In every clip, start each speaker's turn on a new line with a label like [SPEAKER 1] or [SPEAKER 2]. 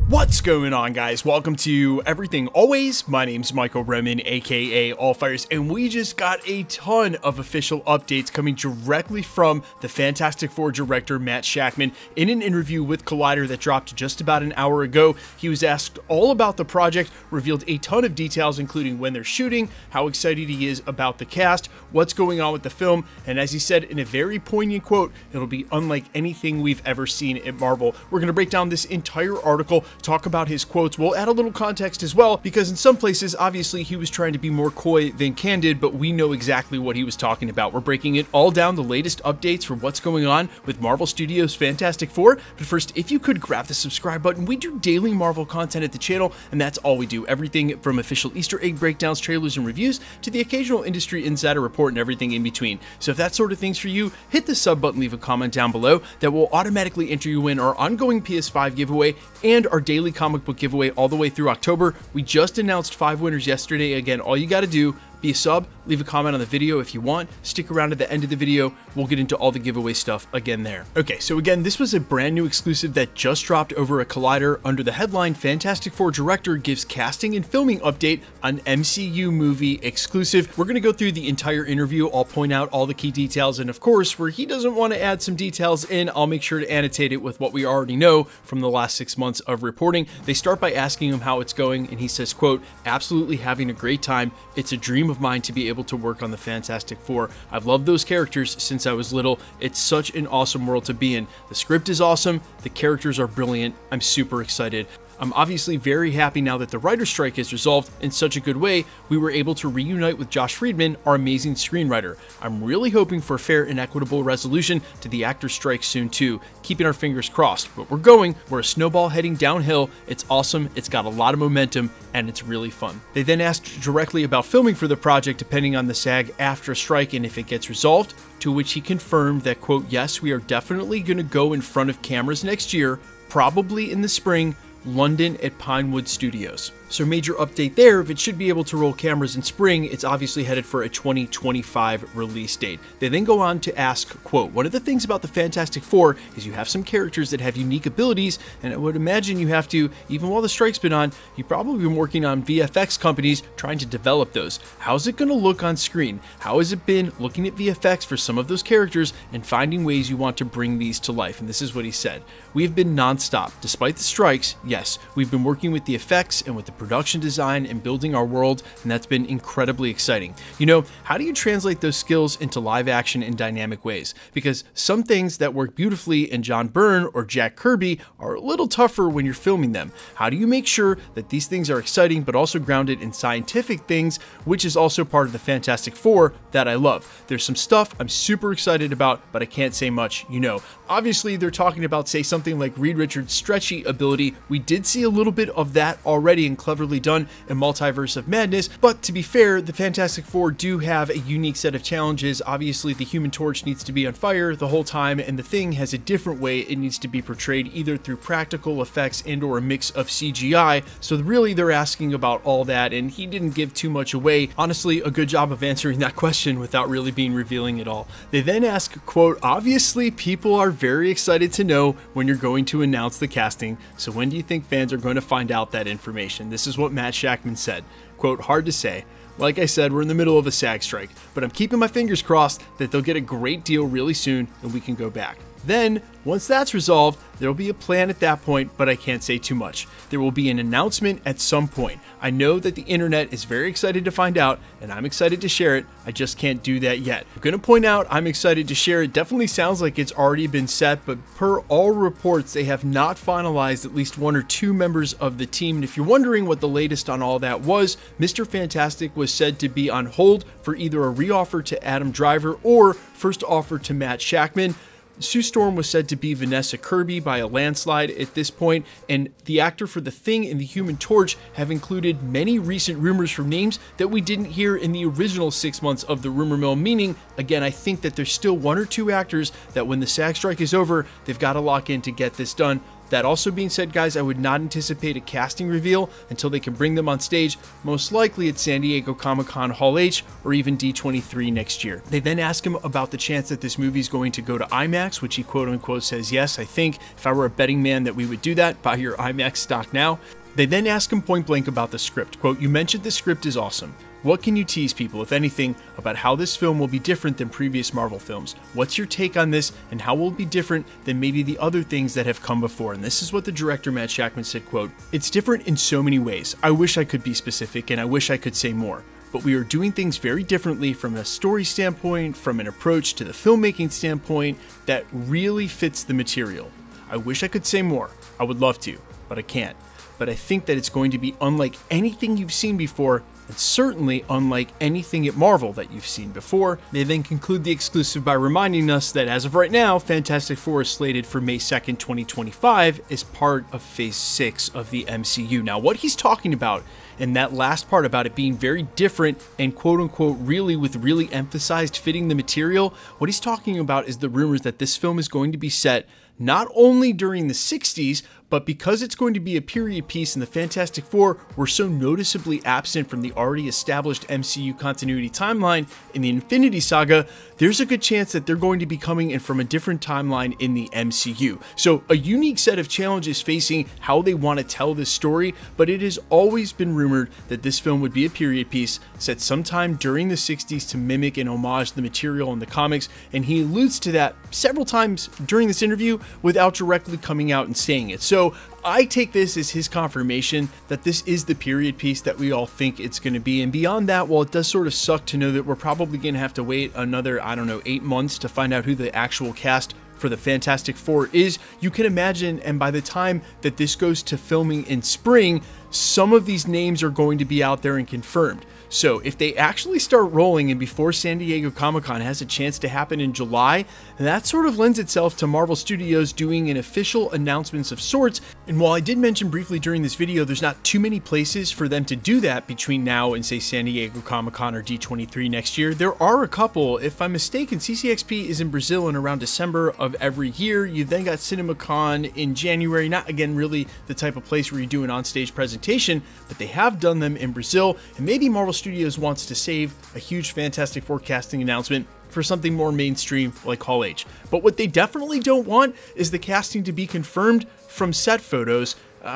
[SPEAKER 1] What's going on, guys? Welcome to Everything Always. My name's Michael Roman, aka Allfires, and we just got a ton of official updates coming directly from the Fantastic Four director Matt Shakman. In an interview with Collider that dropped just about an hour ago, he was asked all about the project, revealed a ton of details including when they're shooting, how excited he is about the cast, what's going on with the film, and as he said in a very poignant quote, it'll be unlike anything we've ever seen at Marvel. We're going to break down this entire article, talk about his quotes. We'll add a little context as well, because in some places, obviously, he was trying to be more coy than candid, but we know exactly what he was talking about. We're breaking it all down, the latest updates for what's going on with Marvel Studios' Fantastic Four. But first, if you could grab the subscribe button, we do daily Marvel content at the channel, and that's all we do. Everything from official Easter egg breakdowns, trailers, and reviews, to the occasional industry insider report and everything in between. So if that sort of thing's for you, hit the sub button, leave a comment down below. That will automatically enter you in our ongoing PS5 giveaway and our daily comic book giveaway all the way through October. We just announced 5 winners yesterday. Again, all you got to do, be a sub, leave a comment on the video if you want, stick around at the end of the video, we'll get into all the giveaway stuff again there. Okay, so again, this was a brand new exclusive that just dropped over at Collider under the headline, Fantastic Four director gives casting and filming update on MCU movie exclusive. We're going to go through the entire interview, I'll point out all the key details, and of course, where he doesn't want to add some details in, I'll make sure to annotate it with what we already know from the last 6 months of reporting. They start by asking him how it's going, and he says, quote, absolutely having a great time. It's a dream of mine to be able to work on the Fantastic Four. I've loved those characters since I was little. It's such an awesome world to be in. The script is awesome. The characters are brilliant. I'm super excited. I'm obviously very happy now that the writer's strike is resolved in such a good way. We were able to reunite with Josh Friedman, our amazing screenwriter. I'm really hoping for a fair and equitable resolution to the actor's strike soon too. Keeping our fingers crossed. But we're a snowball heading downhill. It's awesome. It's got a lot of momentum and it's really fun. They then asked directly about filming for the project depending on the SAG-AFTRA strike and if it gets resolved, to which he confirmed that, quote, yes, we are definitely going to go in front of cameras next year, probably in the spring, London at Pinewood Studios. So major update there, if it should be able to roll cameras in spring, it's obviously headed for a 2025 release date. They then go on to ask, quote, one of the things about the Fantastic Four is you have some characters that have unique abilities, and I would imagine you have to, even while the strike's been on, you've probably been working on VFX companies trying to develop those. How's it going to look on screen? How has it been looking at VFX for some of those characters and finding ways you want to bring these to life? And this is what he said. We have been nonstop. Despite the strikes, yes, we've been working with the effects and with the production design and building our world, and that's been incredibly exciting. You know, how do you translate those skills into live action in dynamic ways? Because some things that work beautifully in John Byrne or Jack Kirby are a little tougher when you're filming them. How do you make sure that these things are exciting but also grounded in scientific things, which is also part of the Fantastic Four that I love? There's some stuff I'm super excited about, but I can't say much, you know. Obviously, they're talking about, say, something like Reed Richards' stretchy ability. We did see a little bit of that already and cleverly done in Multiverse of Madness, but to be fair, the Fantastic Four do have a unique set of challenges. Obviously, the Human Torch needs to be on fire the whole time, and the Thing has a different way it needs to be portrayed, either through practical effects and or a mix of CGI. So really, they're asking about all that, and he didn't give too much away. Honestly, a good job of answering that question without really being revealing at all. They then ask, quote, obviously, people are very excited to know when you're going to announce the casting, so when do you think fans are going to find out that information? This is what Matt Shakman said. Quote, hard to say. Like I said, we're in the middle of a SAG strike, but I'm keeping my fingers crossed that they'll get a great deal really soon and we can go back. Then, once that's resolved, there will be a plan at that point, but I can't say too much. There will be an announcement at some point. I know that the internet is very excited to find out, and I'm excited to share it. I just can't do that yet. I'm going to point out I'm excited to share it. Definitely sounds like it's already been set, but per all reports, they have not finalized at least 1 or 2 members of the team. And if you're wondering what the latest on all that was, Mr. Fantastic was said to be on hold for either a reoffer to Adam Driver or first offer to Matt Shakman. Sue Storm was said to be Vanessa Kirby by a landslide at this point, and the actor for The Thing and the Human Torch have included many recent rumors from names that we didn't hear in the original 6 months of the rumor mill, meaning, again, I think that there's still 1 or 2 actors that when the SAG strike is over, they've got to lock in to get this done. That also being said, guys, I would not anticipate a casting reveal until they can bring them on stage, most likely at San Diego Comic-Con Hall H or even D23 next year. They then ask him about the chance that this movie is going to go to IMAX, which he quote-unquote says yes. I think if I were a betting man that we would do that. Buy your IMAX stock now. They then ask him point blank about the script. Quote, "You mentioned the script is awesome. What can you tease people, if anything, about how this film will be different than previous Marvel films? What's your take on this, and how will it be different than maybe the other things that have come before?" And this is what the director, Matt Shakman, said, quote, "It's different in so many ways. I wish I could be specific, and I wish I could say more. But we are doing things very differently from a story standpoint, from an approach to the filmmaking standpoint that really fits the material. I wish I could say more. I would love to, but I can't. But I think that it's going to be unlike anything you've seen before, and certainly unlike anything at Marvel that you've seen before." They then conclude the exclusive by reminding us that as of right now, Fantastic Four is slated for May 2nd, 2025 as part of Phase 6 of the MCU. Now, what he's talking about in that last part about it being very different and quote-unquote really emphasized fitting the material, what he's talking about is the rumors that this film is going to be set not only during the 60s, but because it's going to be a period piece and the Fantastic Four were so noticeably absent from the already established MCU continuity timeline in the Infinity Saga, there's a good chance that they're going to be coming in from a different timeline in the MCU. So a unique set of challenges facing how they want to tell this story, but it has always been rumored that this film would be a period piece set sometime during the 60s to mimic and homage the material in the comics, and he alludes to that several times during this interview without directly coming out and saying it. So I take this as his confirmation that this is the period piece that we all think it's going to be. And beyond that, while it does sort of suck to know that we're probably going to have to wait another, 8 months to find out who the actual cast for the Fantastic Four is, you can imagine, and by the time that this goes to filming in spring, some of these names are going to be out there and confirmed. So if they actually start rolling and before San Diego Comic-Con has a chance to happen in July, that sort of lends itself to Marvel Studios doing an official announcements of sorts. And while I did mention briefly during this video, there's not too many places for them to do that between now and say San Diego Comic-Con or D23 next year. There are a couple. If I'm mistaken, CCXP is in Brazil in around December of every year. You then got CinemaCon in January, not again really the type of place where you do an on-stage presentation, but they have done them in Brazil, and maybe Marvel Studios wants to save a huge Fantastic Four casting announcement for something more mainstream like Hall H. But what they definitely don't want is the casting to be confirmed from set photos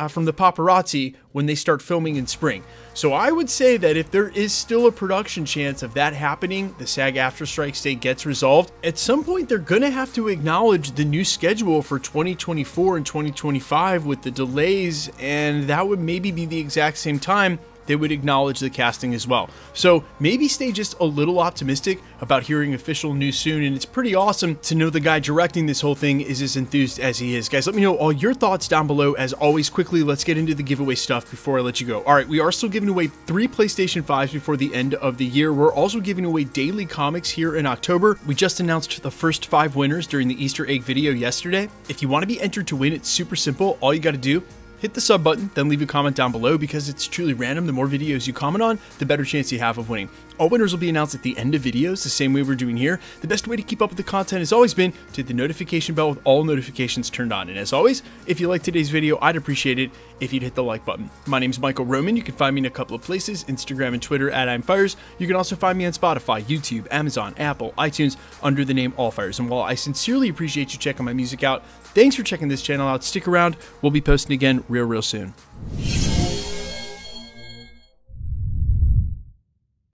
[SPEAKER 1] from the paparazzi when they start filming in spring. So I would say that if there is still a production chance of that happening, the SAG after strike date gets resolved, at some point they're going to have to acknowledge the new schedule for 2024 and 2025 with the delays, and that would maybe be the exact same time they would acknowledge the casting as well. So maybe stay just a little optimistic about hearing official news soon, and it's pretty awesome to know the guy directing this whole thing is as enthused as he is. Guys, let me know all your thoughts down below. As always, quickly, let's get into the giveaway stuff before I let you go. All right, we are still giving away 3 PlayStation 5s before the end of the year. We're also giving away daily comics here in October. We just announced the first 5 winners during the Easter egg video yesterday. If you want to be entered to win, it's super simple. All you got to do, hit the sub button, then leave a comment down below because it's truly random. The more videos you comment on, the better chance you have of winning. All winners will be announced at the end of videos, the same way we're doing here. The best way to keep up with the content has always been to hit the notification bell with all notifications turned on. And as always, if you liked today's video, I'd appreciate it if you'd hit the like button. My name's Michael Roman. You can find me in a couple of places, Instagram and Twitter at I'mFires. You can also find me on Spotify, YouTube, Amazon, Apple, iTunes under the name AllFires. And while I sincerely appreciate you checking my music out, thanks for checking this channel out. Stick around. We'll be posting again real soon.